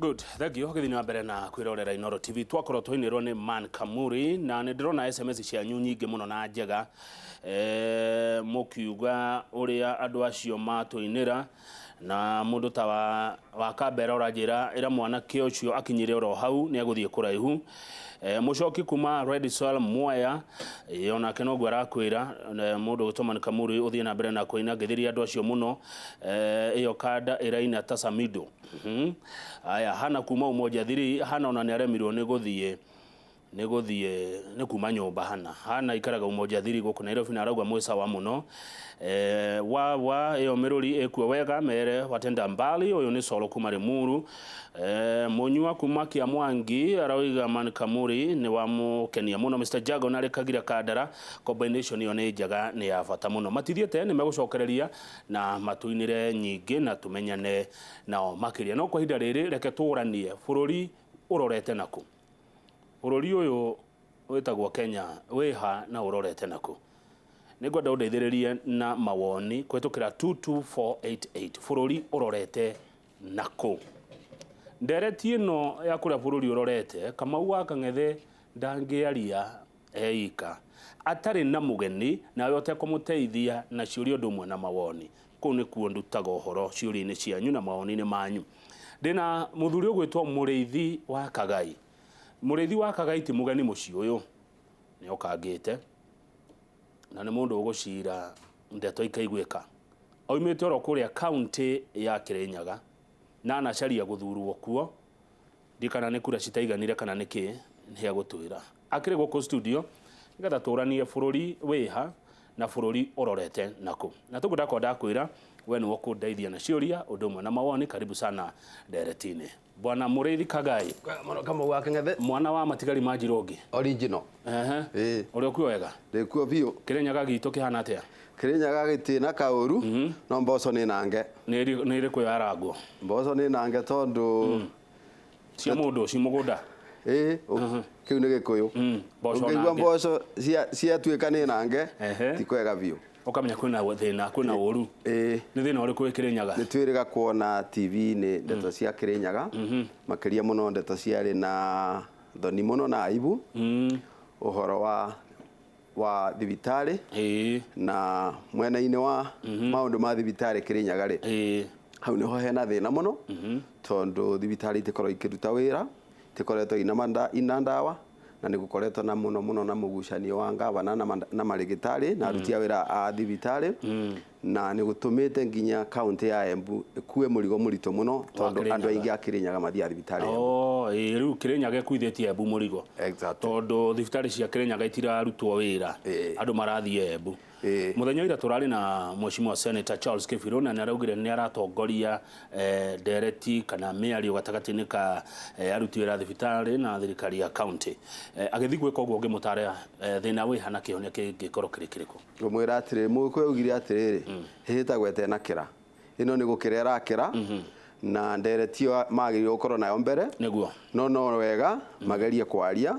Good, thank you. Githini wa mbere na kwirorera iNooro TV twakorwo twinirwo ni Man Kamuri na ni ndirona SMS cia nyingi muno na njega mukiuga uria andu acio matuinira na mundu ta wa Kambera urajira ira mwana ke ucio akinyire oro hau ni aguthie kuraihu mucoki kuma Red Soil Mwaya yona keno gwara kwira mundu gutuma Man Kamuri uthie na mbere na kuina ngithiria andu acio muno iyo kada iraina tasamido aya hana kuma umoja thiri hana ona ni aremirwo ni guthie ni kuma nyumba hana ikaraga umoja thiri guku Nairobi na arauga mwisa wa muno iyo miruri ekwe wega mere watenda mbali uyu ni solo kuma Rimuru munywa kuma kia Mwangi arauga Man Kamuri ni wa mukenia muno Mr Jago na rekagira kadara combination yo ni njaga ni ya bata muno matithiete ni megucokereria na matuinire nyingi na tumenyane nao makiria no kwa hinda riri reke turanie bururi urorete naku bururi uyu wetagwo Kenya wiha na urorete naku nigwenda undeithiririe na mawoni kwetukira 22488 bururi urorete naku ndereti ino ya kuria bururi urorete Kamau wa Kang'ethe ndangiaria eika atari na mugeni na yote kumuteithia na ciurio ndumwe na mawoni ku ni kuo ndutaga uhoro ciurio-ini cianyu na mawoni-ini manyu ndina muthuri ugwitwo Muriithi wa Kagai Muriithi wa Kagai ti mugeni muci uyu ni okangite na ni mundu ugucira ndeto ikaigwika oimite oro kuria county ya Kirinyaga na anacaria guthurwo kuo ndikana ni kura citaiganire kana niki ni agutwira akire guku studio ngatha turanie bururi wiha na bururi urorete naku na tuguda ko ndakwira we ni wokundeithia na ciuria undumwe na mawoni karibu sana nderetine bwana Muriithi Kagai kama wa Kang'ethe mwana wa matigari ma Jirogi original uri kuo wega ndikuo bio Kirinyaga gitu kihana atia Kirinyaga gitina kauru no mboco ni nange ni iri ku yaragwo mboco ni nange tondu cia mundu ci mugunda kiu ni gikuyu mboco cia tuika ni nange tikwega bio ukamenya kwina thina kwina uru ni thina uri ku Kirinyaga ni twiriga kuona TV ni ndeto cia Kirinyaga makiria muno ndeto ciari na thoni muno na aibu uhoro wa thibitari na mwena-ini wa maundu ma thibitari Kirinyaga ri hau niho hena thina muno tondu thibitari itikorwo ikiruta wira tikoretwo ina ndawa na nigukoretwo na muno na mugucanio wa ngavana na marigitari na aruti a wira a thibitari na nigutumite nginya county ya Embu kuwe murigo murito muno tondu andu aingi a Kirinyaga mathia thibitari riu Kirinyaga ekuithetie Embu murigo tondu thibitari cia Kirinyaga itirarutwo wira andu marathie Embu muthenya ira turari na Mheshimiwa Senator Charles Kifiro na araugire ni aratongoria ndereti kana miario gatagati-ini ka aruti wira thibitari na thirikari ya county agithi gwika uguo ngimutare thina wi hana kihonia kingikorwo kirikiriku ngumwira atiri mukwe ugire atiriri hita gwete na kira ino ni gukirera kira na nderetio magiriro ukorwo nayo mbere niguo no wega magerie kwaria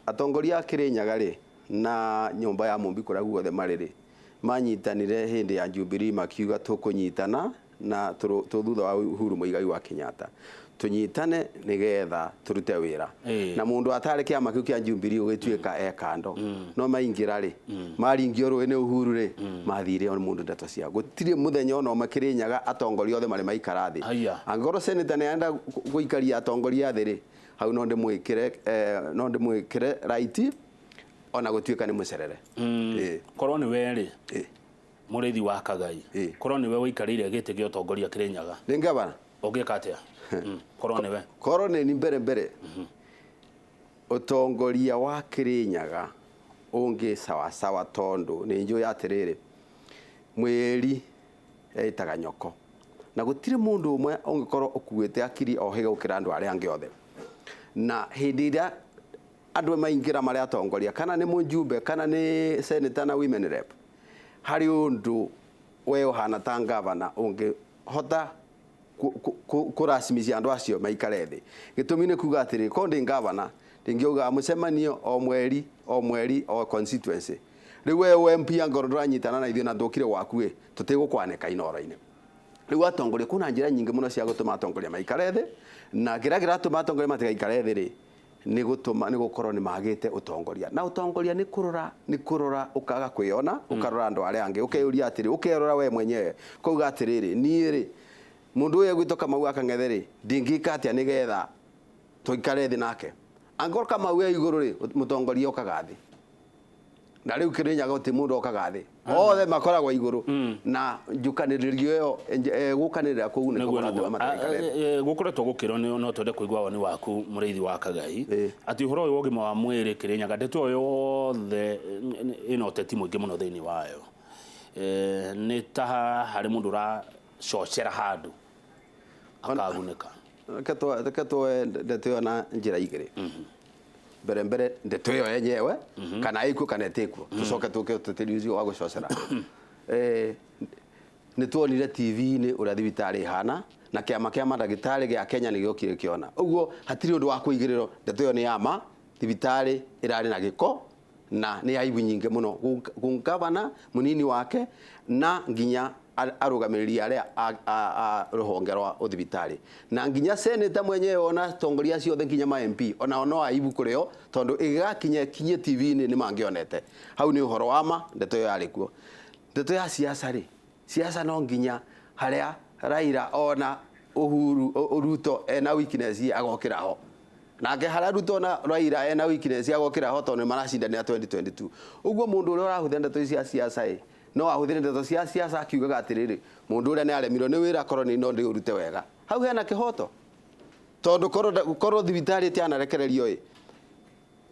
atongoria Kirinyaga ri na nyumba ya mumbi kura guothe mariri manyitanire hindi ya Jubilee makiuga tukunyitana na thutha wa Uhuru Muigai wa Kenyatta tunyitane nigetha turute wira na mundu atari kiama kiu kia Jubilee ugituika ekando no maingira ri maringio rwe ni Uhuru ri mathire on mundu ndeto cia gutire muthenya ono Kirinyaga atongoria othe mari maikara thi angoro senator ne anda guikaria atongoria thiri hau no ndimwikire right ona gutuika ni mucerere korwo ni weri Muriithi wa Kagai korwo ni we wikarire gite gyo tongoria Kirinyaga ni ngavana ugika atia korwo ni mbere utongoria wa Kirinyaga ungi sawa tondu ni nju ya tiriri mweri itaga nyoko na gutire mundu umwe ungikorwo ukuite akiri ohiga ukira andu aria angi othe na hindi ira andu maingira mari atongoria kana ni mujumbe kana ni senator na women rep hari undu we uhana ta ngavana ungi hota kurasimicia andu acio maikare thi gitumine kuga atiri kondi ngavana ndingiuga mucemanio o mweri o constituency riwe MP angoro ndanyitana na ithio na ndukire waku tutigukwaneka iNooro-ini riu atongoria kuna njira nyingi muno cia gutuma atongoria maikare thi na kira kiratuma atongoria matigaikare thi ri ni gukorwo ni magite utongoria na utongoria ni kurora ukaga kwiona ukarora andu aria angi ukeyuria atiri ukerora we mwenyewe kuuga atiriri nie ri mundu uyu gwito Kamau akang'ethe ri ndingika atia nigetha tuikare thi nake angor Kamau we iguru ri mutongoria ukaga thi na riu Kirinyaga uti mundu okaga thi othe makoragwo iguru na njukaniririo yo gukanirira kuu ni kugoratwo amatarikare gukoretwo gukiro no twende kuigwa woni waku muriithi wa Kagai ati uhoro uyu ugima wa mwiri Kirinyaga ndeto yothe ino teti mwingi muno thiini wayo ni taha hari mundu ra shocera handu akaguneka keto ndeto yo na njira igiri mbere ndeto yo yenyewe kana iko kana tekwo tucoke tuke tutiriuzio wa gucocera ni tuonire TV ni uria thibitari hana na kiama kia madagitari gia Kenya ni giokire kiona uguo hatiri undu wa kuigiriro ndeto yo ni yama thibitari irari na giko na ni aibu nyinge muno gungavana munini wake na nginya arugamiriri aria a ruhonge rwa uthibitari na nginya senator mwenyewe ona tongoria ciothe nginya ma MP ona no aibu kurio tondu igakinye kinye TV ni mangionete hau ni uhoro wama ndeto yo yari kuo ndeto ya siasa ri siasa no nginya haria Raila ona Uhuru Ruto ena weakness agokira ho nake haria Ruto na Raila ena weakness agokira ho tondu maracindania 2022 uguo mundu uria urahutha ndeto cia siasa no ahuthire ndeto cia siasa akiugaga atiriri mundu uria ni aremirwo ni wira koroni no ndi urute wega hau hena kihoto tondu korwo thibitari ti anarekererio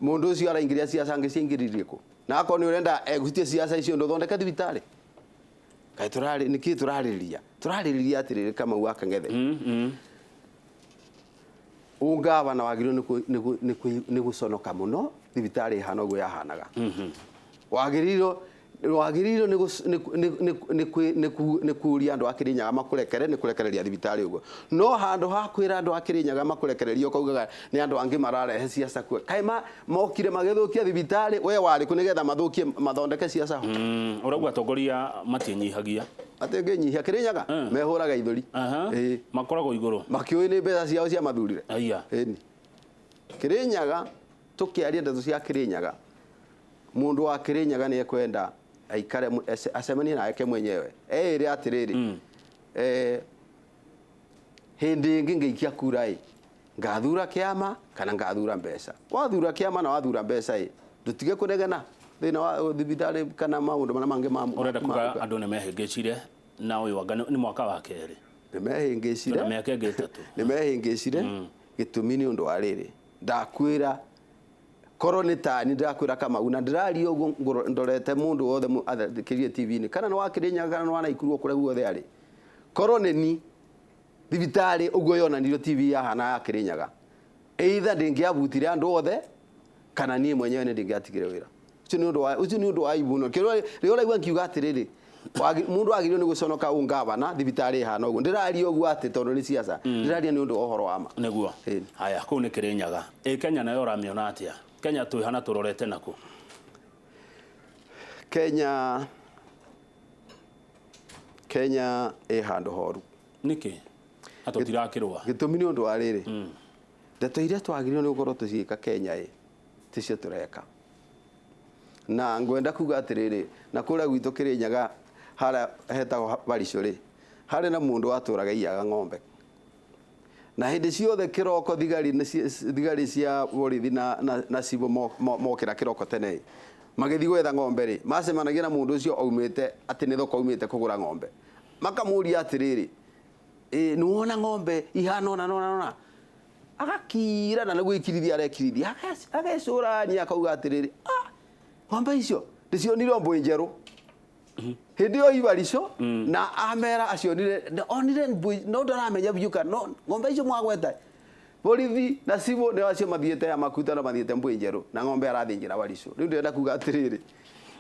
mundu ucio araingiria siasa ngicingiririe ku na akoro ni urenda egutie siasa icio ndo thondeka thibitari kai turari niki turaririria atiriri Kamau akang'ethe ungavana wagirwo ni guconoka muno thibitari hana uguo yahanaga wagiriro ni kuria andu a Kirinyaga makurekere ni kurekereria thibitari uguo no handu ha kwira andu a Kirinyaga makurekererio kaugaga ni andu angi mararehe siasa kwe kaima mokire magithukia thibitari we wari ku nigetha mathukie mathondeke siasa urauga atongoria matinyihagia atengenyihia Kirinyaga mehuraga ithuri makoragwo iguru makioi ni mbeca ciao cia mathurire Kirinyaga tukiaria ndeto cia Kirinyaga mundu wa Kirinyaga ni ekwenda aikare asemani na yake mwenyewe iri atiriri hindi ingi ngeikia kura ngathura kiama kana ngathura mbeca wathura kiama na wathura mbeca dutige kunegena thina wa thibitari kana maundu mana mangi ma urenda kuga andu ne mehingicire na uyu wanga ni mwaka wa keri ne mehingicire na miaka getatu ne mehingicire gitumi ni undu wa riri ndakwira koroni tani ndakwira Kamau na ndirari uguo ndorete mundu wothe kirie TV ni kana no wa Kirinyaga kana no wa Naikuru kure guothe ari koroni ni thibitari uguo yonanirio TV ya hana ya Kirinyaga either ndingiabutire andu othe kana nie mwenyewe ni ndingiatigire wira ucio ni undu wa ibuno kiro rio igwa nkiuga atiriri mundu agirio ni guconoka ungavana thibitari hana uguo ndirari uguo ati tondu ni siasa ndiraria ni undu ohoro wama neguo haya ku ni Kirinyaga Kenya nayo ramiona atia Kenya tuhana turorete naku Kenya handu horu niki atutirakirwa gitumi ni undu wa riri ndeto iria twagirirwo ni gukorwo tuciika Kenya ticio tureka na ngwenda kuga atiriri na kuria gwitu Kirinyaga haria hetagwo Baricuri hari na mundu aturaga iaga ng'ombe na hindi ciothe kiroko thigari cia borithi na cibo mokira kiroko tene magithi gwetha ng'ombe ri macemanagia na mundu ucio aumite ati ni thoko aumite kugura ng'ombe makamuria atiriri ni wona ng'ombe ihana ona agakira na gwikirithia arekirithia agecurania akauga atiriri ng'ombe icio ndicionire mbui njeru hindi yo ibarico na amera acionire onire no ndaramenya biuka no ng'ombe icio mwagweta borithi na cibo ne acio mathiete ya makuta na mathiete mbui njeru na ng'ombe arathingira barico riu ndenda kuga atiriri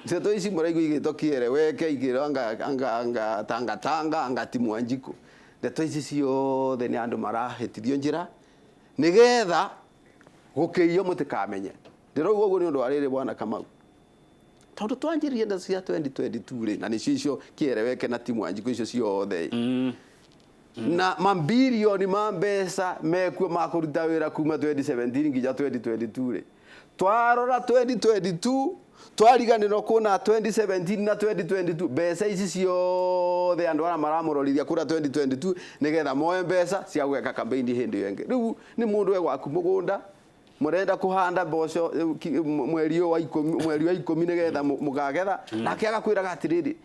ndeto ici muraigu igitokiere weke igiro anga tanga anga timu anjiko ndeto ici ciothe ni andu marahitithio njira nigetha gukiyo mutikamenye ndirauga uguo ni undu wariri bwana Kamau tondu twanjiririe ndeto cia 2022 ri na nicio kiereweke na timu anjiko icio ciothe na mabilioni ma mbeca mekuo makuruta wira kuma 2017 nginya 2022 ri twarora 2022 twariganirwo kuna 2017 na 2022 mbeca ici ciothe andu ara maramurorithia kura 2022 nigetha moe mbeca cia gweka campaign hindi yenge riu ni mundu egwaku mugunda murenda kuhanda mboco mweri wa 10 nigetha mugagetha nake agakwiraga atiriri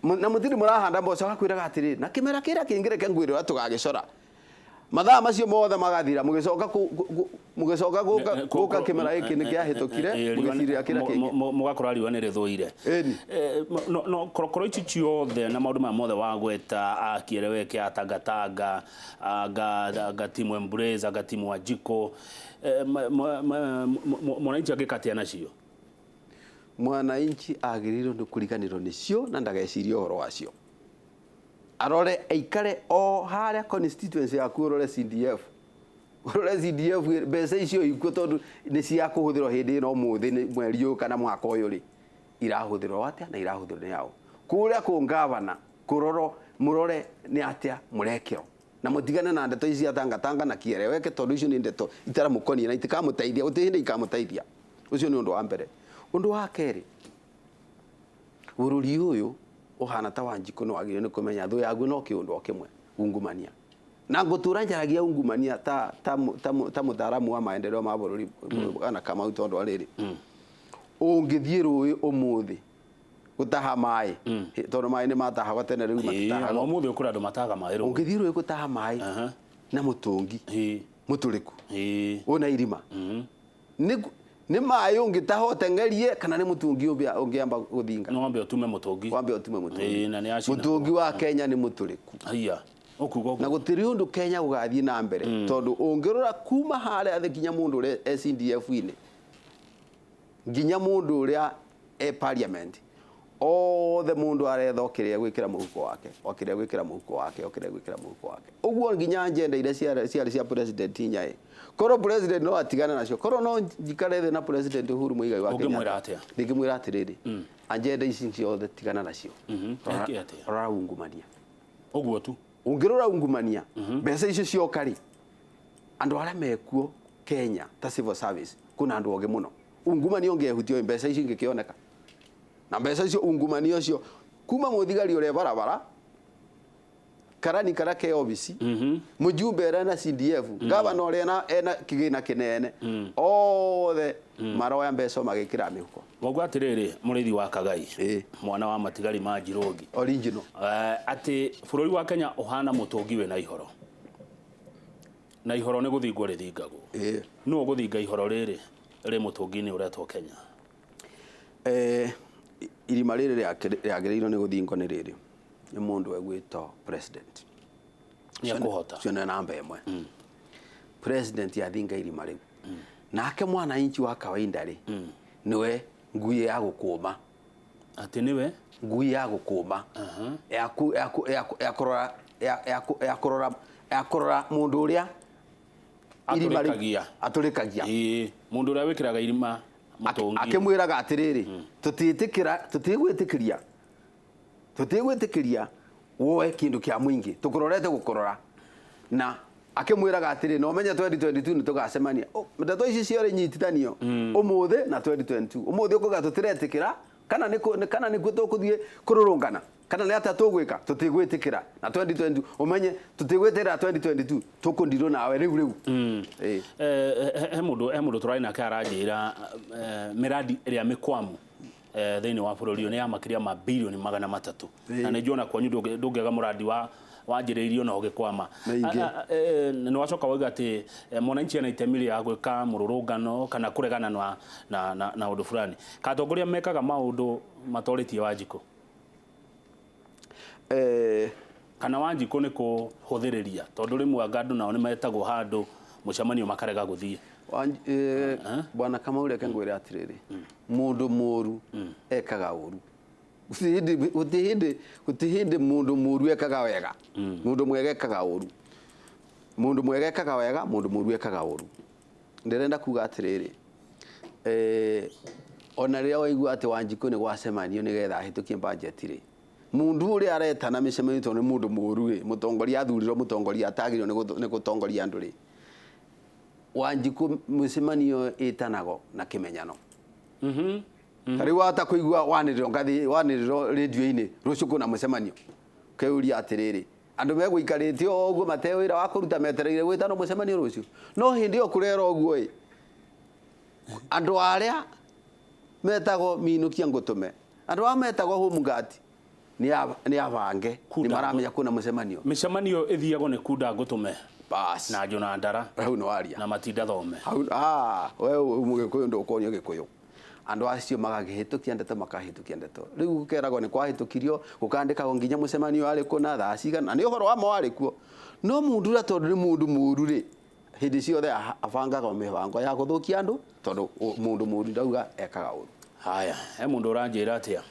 na mutiri murahanda mboco agakwiraga atiriri na kimera kira kingireke ngwirira tugagicora mathaa macio mothe magathira mugicoka guka kimera giki ni kiahitukire mugicirira kira kingi mugakora riwa ni rithuire no korokoro ici ciothe na maundu mothe wa gweta akiereweke atangatanga agatimu Embrace agatimu Wanjiko mwananchi agikatia nacio mwananchi agiriro ni kuriganirwo nicio na ndagecirie uhoro wacio arore aikare o haria constituency yaku urore CDF mbeca icio ikuo tondu ni cia kuhuthirwo hindi no muthi ni mweri uyu kana mwaka uyu ri irahuthirwo atia na irahuthirwo ni yao kuria ku ngavana kuroro murore ni atia murekero na mutigane na ndeto ici atangatanga na kiereweke tondu icio ni ndeto itara mukoni na itikamuteithia utihinde ikamuteithia ucio ni undu wa mbere undu wa keri bururi uyu uhana ta Wanjiko no agire ni kumenya thu yagu no kiundu kimwe ungumania na ngutura njaragia ungumania ta mutharamu wa maendeleo ma bururi kana kama utondo ariri ungithie rui umuthi gutaha mai tondu mai ni matahagwa tene riu matitaha umuthi ukura andu mataga mai ru ungithie rui gutaha mai na mutungi muturiku una irima ni mai ungitaho tengerie kana ni mutungi ungiamba guthinga no wambe utume mutungi na ni ashina mutungi wa Kenya ni muturiku haya okugo na gutiri undu Kenya ugathie na mbere tondu ungirora kuma hale athe kinya mundu uri SDF ini nginya mundu uri parliament the mundu aretha okiria gwikira muhuko wake uguo nginya agenda ire cia president nyai koro president no atigana nacio koro no njikare the na president Uhuru Muigai wa Kenya ngimwira atiriri agenda ici ciothe tigana nacio rora ungumania uguo tu ungirora ungumania mbeca icio ciokari andu aria mekuo Kenya ta civil service kuna andu oge muno ungumania ungehutio mbeca icio ingikioneka na mbeca icio ungumania ucio kuma muthigari ure barabara karani karake obisi mujumbe era na CDF gavana ore ena kigina kinene othe maroya mbeca magikira mihuko wagwa atiriri murithi wa Kagai mwana wa matigari ma Njirogi original ati bururi wa Kenya uhana mutungi we na ihoro ni guthingwo rithingagwo no guthinga ihoro riri mutungi ni uretwo Kenya irima riri riagiriirwo ni guthingo ni riri ni mundu egwito president ni akuhota cio na namba imwe president yathinga irima riu nake mwananchi wa kawaida ri niwe ngui ya gukuma ati niwe ngui ya gukuma yakurora mundu uria irima aturikagia mundu uria wikiraga irima mutungi akimwiraga atiriri tutigwitikiria woe kindu kia mwingi tukurorete gukurora na akimwiraga atiri no menya 2022 ni tugacemania ndeto ici ciore nyititanio umuthi na 2022 umuthi ukuga tutiretikira kana nikuo tukuthie kururungana kana ni ata tugwika tutigwitikira na 2022 umenye tutigwitira 2022 tukundirwo nawe riu he mundu turaina ka aranjira miradi iria mikwamu thini wa bururi ni ya makiria ma bilioni 300 na ni jona kwanyu ndungega muradi wa njiriirio no gikwama ni wacoka wauga ati mwananchi ana itemiri ya gwika mururungano kana kuregana na undu fulani katongoria mekaga maundu matoritie Wanjiko kana Wanjiko ni kuhuthiriria tondu rimwe andu nao ni metagwo handu mucemanio makarega guthie bwana kama ule kangwira atiriri mundu muru ekaga uru utihinde mundu muru ekaga wega mundu mwega ekaga uru mundu mwega ekaga wega mundu muru ekaga uru ndirenda kuga atiriri ona ria waigua ati Wanjiko ni gwacemanio ni getha hitukie budget ri mundu uri aretana micemanio to ni mundu muru ri mutongoria athurirwo mutongoria atagirio ni gutongoria andu ri Wanjiku micemanio itanago na kimenyano tari wata kuigua waniriro radio-ini rucio kuna mucemanio keuria atiriri andu megwikarite oguo matewira wa kuruta metereire gwitano mucemanio rucio no hindi o kurera oguo andu aria metago minukia ngutume andu a metago homungati ni abange ni maramenya kuna mucemanio micemanio ithiago ni kunda ngutume bas na Jona Ndara hau no aria na Matinda Thome we umugikuyu ndukonio gikuyu andu acio magagihitukia ndeto makahitukia ndeto riu gukeragwo ni kwahitukirio gukandikagwo nginya mucemanio ari kuna thaa cigana ni uhoro wa mo ari kuo no mundu ra tondu ni mundu muru ri hindi ciothe abangaga mibango ya guthukia andu tondu mundu muru ndauga ekaga uru haya he mundu uranjira atia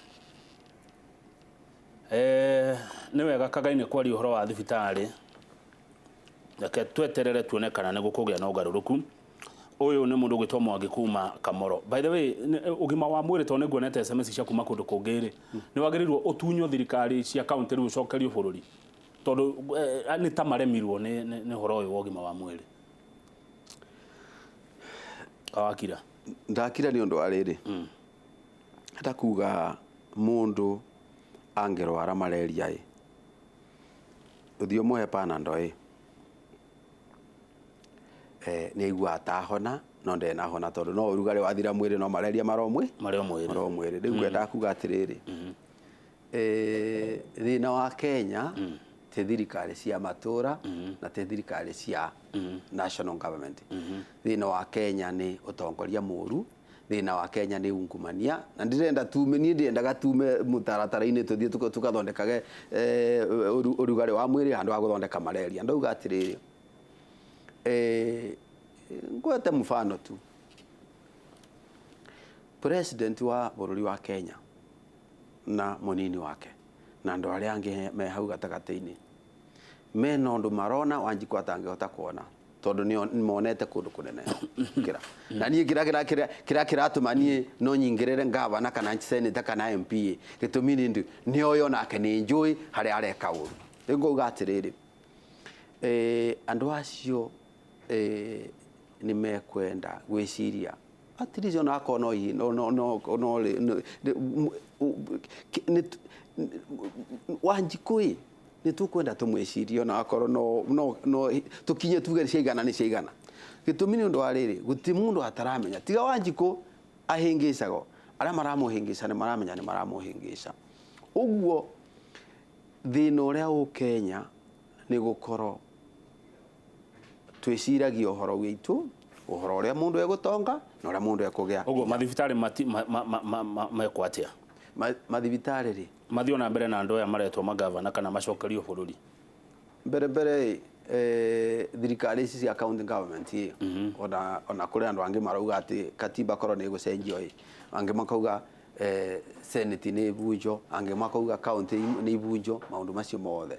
ni wega kagaine kwari uhoro wa thibitari Reke tweterere tuone kana ni gukugia na ugaruruku uyu ni mundu gwitwa Mwangi kuma Kamoro. By the way ugima wa mwiri to niguonete SMS cia kuma kundu kungiri ni wagirirwo utunyo thirikari cia county ru cokerio bururi tondu ni tamaremirwo ni horo uyu ugima wa mwiri awakira ndakira ni undu ariri ndakuga mundu angerwara malaria uthio muhe panadol ni igua atahona no ndena hona tondu no urugare wathira mwiri no malaria maromwe maromwe riu kwenda kuga atiriri thina wa Kenya te thirikari cia matura na te thirikari cia national government thina wa Kenya ni utongoria muru thina wa Kenya ni ungumania na ndirenda tume ni ndiendaga tume mutaratara-ini tuthie tukathondekage urugare wa mwiri handu wa guthondeka malaria ndauga atiriri ngwete mfano tu president wa bururi wa Kenya na munini wake na andu aria angi me hau gatagati-ini me nondu marona Wanjiku atangihota kuona tondu ni monete kundu kunene kira na nie kira kiratuma nie no nyingirire ngavana kana seneta kana MP gitumi ni oyo nake ni njui hari areka uru nguga atiriri andu acio ni mekwenda gwiciria atirizo na kono hi no Wanjiku ni tukwenda tumwicirio na akoro no tukinye tuge ciigana ni ciigana gitumi ni undu ariri guti mundu ataramenya tiga Wanjiku ahingicago aria maramuhingica ni maramenya ni maramuhingica uguo thina uria u Kenya ni gukoro twiciragia uhoro witu uhoro uria mundu egutonga na uria mundu ekugia uguo mathibitari mekwatia mathibitari ri mathio na mbere na andu aya maretwo magavana kana macokerio bururi mbere thirikari ici cia county government ona kuri andu angi marauga ati katiba koro ni gucenjio angi makauga senate ni bunjo angi makauga county ni bunjo maundu macio mothe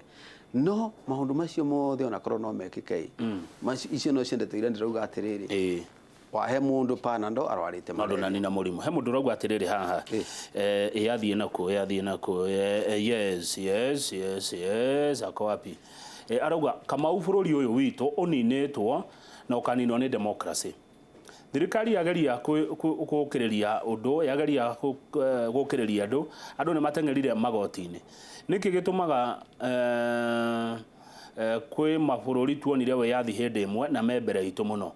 no maundu macio mothe ona koro no mekike icio no ciendete ire ndirauga atiriri wahe mundu panadol arwarite malaria na murimu he mundu rauga atiriri haha yathie nako yes ako wapi arauga Kamau bururi uyu witu uninitwo na ukaninwo ni democracy thirikari yageria gukiriria undu yageria gukiriria andu ni matengerire magoti-ini niki gitumaga kwi mabururi tuonire we yathi hindi imwe na membere itu muno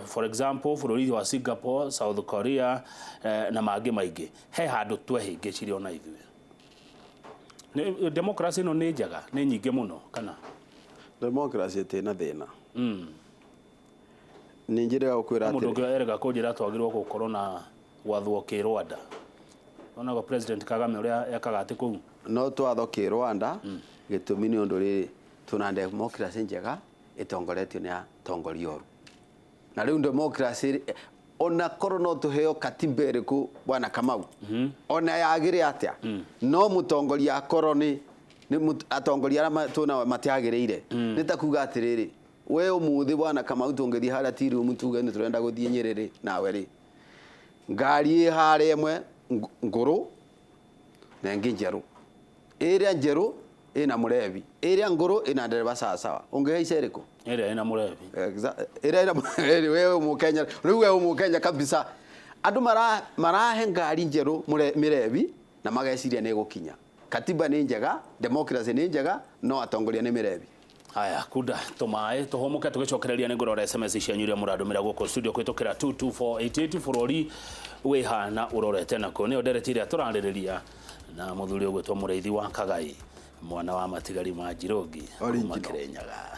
for example bururi wa Singapore, South Korea na mangi maingi he handu twehingicire ona ithuĩ democracy no ni njaga ni nyingi muno kana democracy tina thina ni njira gukwira ati mundu erega kunjira twagirwo gukorwo na wathwo ki Rwanda ona go president Kagame uria yakaga ati kuu no twatho ki Rwanda gitumi ni undu riri tuna democracy njega itongoretio ni atongoria oru na riu democracy ona koro no tuheo katiba iriku bwana Kamau ona yagire atia no mutongoria akoro ni atongoria ara tuna matiagirire nitakuga atiriri we umuthi bwana Kamau tungithi haria tiri umutuge ni turenda guthie Nyerere nawe ri ngari haria imwe nguru na ngi njeru iria njeru ina murevi, iria nguru ina ndereba sawa. Ungehaica iriku? Iria ina murevi. Iria ina murevi. Wewe Mukenya, wewe Mukenya kabisa. Andu marahe ngari njeru mirevi na mageciria ni gukinya. Katiba ni njega, democracy ni njega, no atongoria ni mirevi. Haya kuda tumae tuhomuke tugicokereria ni ngorora SMS cia nyuria muradumira guko studio kwitukira 22488 bururi wihana urorete naku ni oderetire turaririria na muthuri ugwitwo Mureithi wa Kagai mwana wa matigari ma Njirogi kuma Kirinyaga.